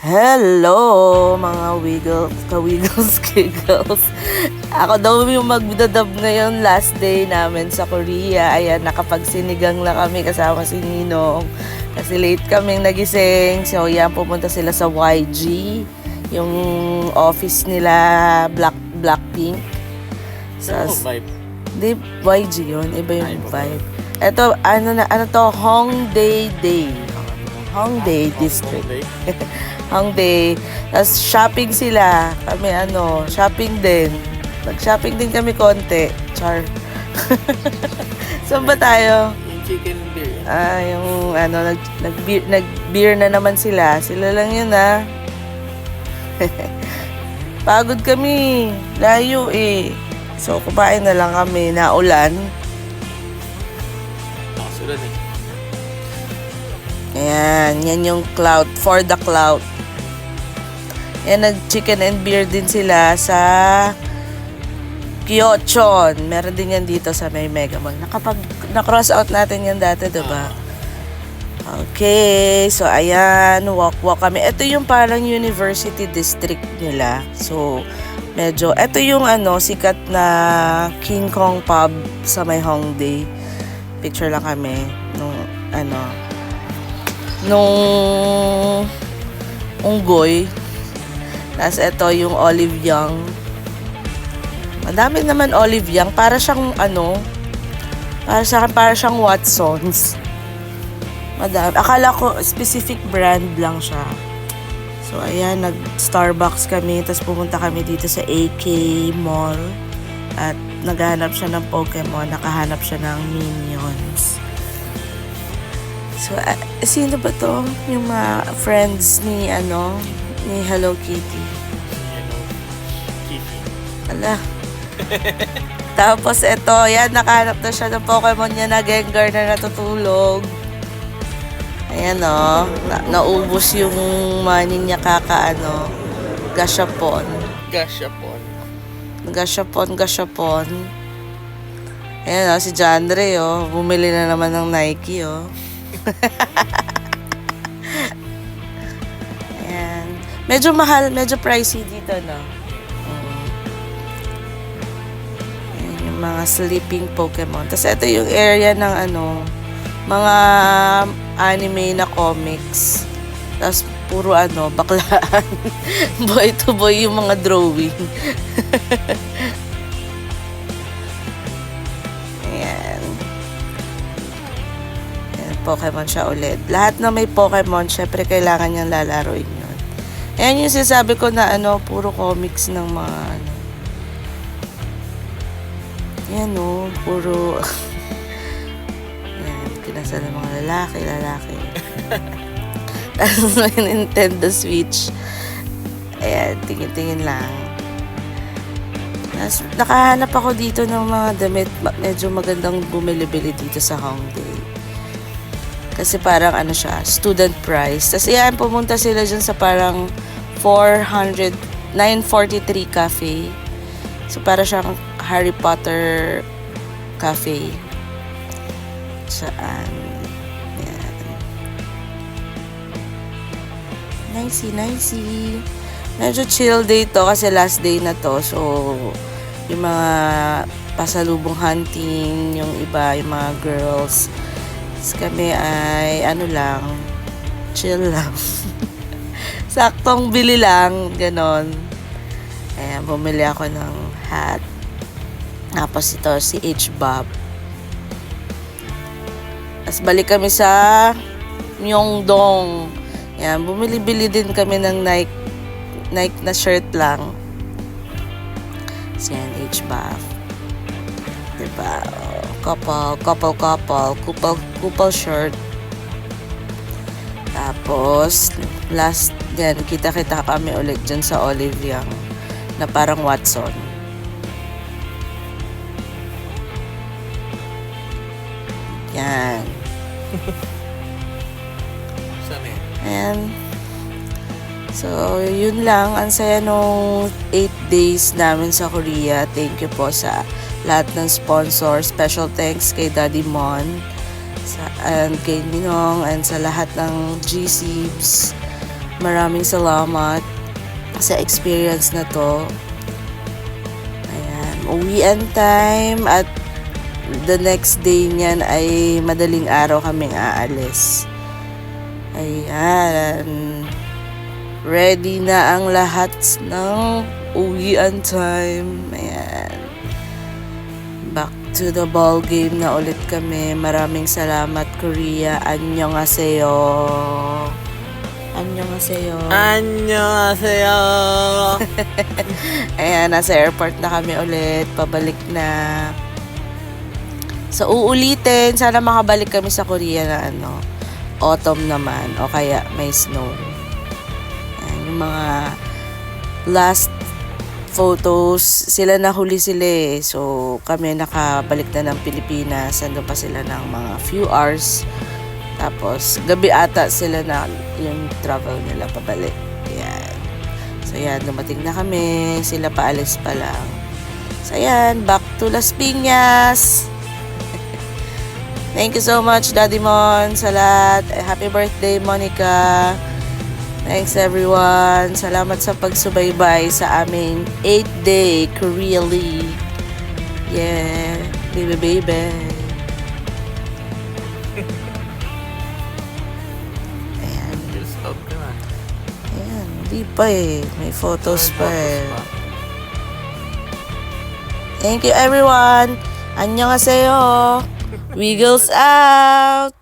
Hello mga wiggles, ka-wiggles, giggles. Ako daw yung magdadab ngayon, last day namin sa Korea. Ayan, nakapagsinigang na kami kasama si Ninong. Kasi late kaming nagising. So yan, pumunta sila sa YG. Yung office nila, Blackpink. Sa, Vibe. di, YG yun, iba yung vibe. Ito, ano to, Hongdae Day. Hongdae District. Hongdae. Tapos shopping sila. Kami shopping din. Nag-shopping din kami konti. Char. Saan ba tayo? Yung chicken and beer. Yung nag-beer na naman sila. Sila lang yun Pagod kami. Layo So, kumain na lang kami. Naulan. Nakasulan Ayan. Yan yung cloud. For the cloud. Yan, nag-chicken and beer din sila sa Kyochon. Meron din yan dito sa may Mega Mall. Na-cross out natin yan dati, diba? Okay, so ayan, walk kami. Ito yung parang university district nila. So, ito yung sikat na King Kong pub sa may Hongdae. Picture lang kami nung unggoy. Tapos ito yung Olive Young. Madami naman Olive Young. Para siyang para siyang Watsons. Madami. Akala ko specific brand lang siya. So ayan, nag-Starbucks kami. Tapos pumunta kami dito sa AK Mall. At naghahanap siya ng Pokemon. Nakahanap siya ng Minions. So, sino ba to? Yung mga friends ni Hello Kitty. Ala. Tapos ito, yan, nakahanap na siya ng Pokemon niya na Gengar na natutulog. Ayan naubos yung money niya gashapon. Gashapon. Ayan si Jandre bumili na naman ng Nike Ayan. Medyo mahal, medyo pricey dito Ayan, yung mga sleeping Pokemon. Tapos ito yung area ng mga anime na comics. Tapos puro baklaan. Boy to boy yung mga drawing. Pokemon siya ulit. Lahat na may Pokemon, syempre kailangan niyang lalaroin yun. Ayan yung sinasabi ko na puro comics ng mga Ayan puro Ayan, kinasal ng mga lalaki. Tapos may Nintendo Switch. Ayan, tingin-tingin lang. Tapos nakahanap ako dito ng mga damit. Medyo magandang bumili-bili dito sa Hongdae. Kasi parang siya, student price. Tapos yan, pumunta sila dyan sa parang 943 cafe. So para siyang Harry Potter cafe. Saan? Yan. Nicey. Medyo chill day to kasi last day na to. So, yung mga pasalubong hunting, yung iba, yung mga girls. Kami ay lang, chill lang. Saktong bili lang, ganon. Ayan, bumili ako ng hat. Tapos ito si H-Bob. Tapos balik kami sa Myeongdong. Ayan, bumili-bili din kami ng Nike na shirt lang. So yan, H-Bob. Diba? Couple shirt. Tapos last yan, kita kami ulit dyan sa Olive Young na parang Watson. Yan. And so yun lang, ang saya nung 8 days namin sa Korea. Thank you po sa lahat ng sponsor. Special thanks kay Daddy Mon and kay Ninong and sa lahat ng GCs maraming salamat sa experience na to. Ayan, uwian time at the next day niyan ay madaling araw kaming aalis. Ayan. Ready na ang lahat ng uwian time. Ayan. Back to the ball game na ulit kami. Maraming salamat, Korea. Annyeonghaseyo. Annyeonghaseyo. 안녕하세요. Ayan, nasa airport na kami ulit. Pabalik na. So, uulitin. Sana makabalik kami sa Korea na autumn naman. O kaya may snow. Ayan, yung mga last photos, sila nahuli sila eh. So, kami nakabalik na ng Pilipinas. Ando pa sila ng mga few hours. Tapos, gabi ata sila na yung travel nila pabalik. Ayan. So, ayan, dumating na kami. Sila paalis pa lang. So, ayan, back to Las Piñas. Thank you so much, Daddy Mon, sa lahat. Happy birthday, Monica. Thanks, everyone. Salamat sa pagsubaybay sa aming 8-day Korea League. Yeah, baby, baby. Ayan. Stop ka na. Ayan, hindi pa eh. May photos pa eh. Thank you, everyone. Annyeonghaseyo. Wiggles out.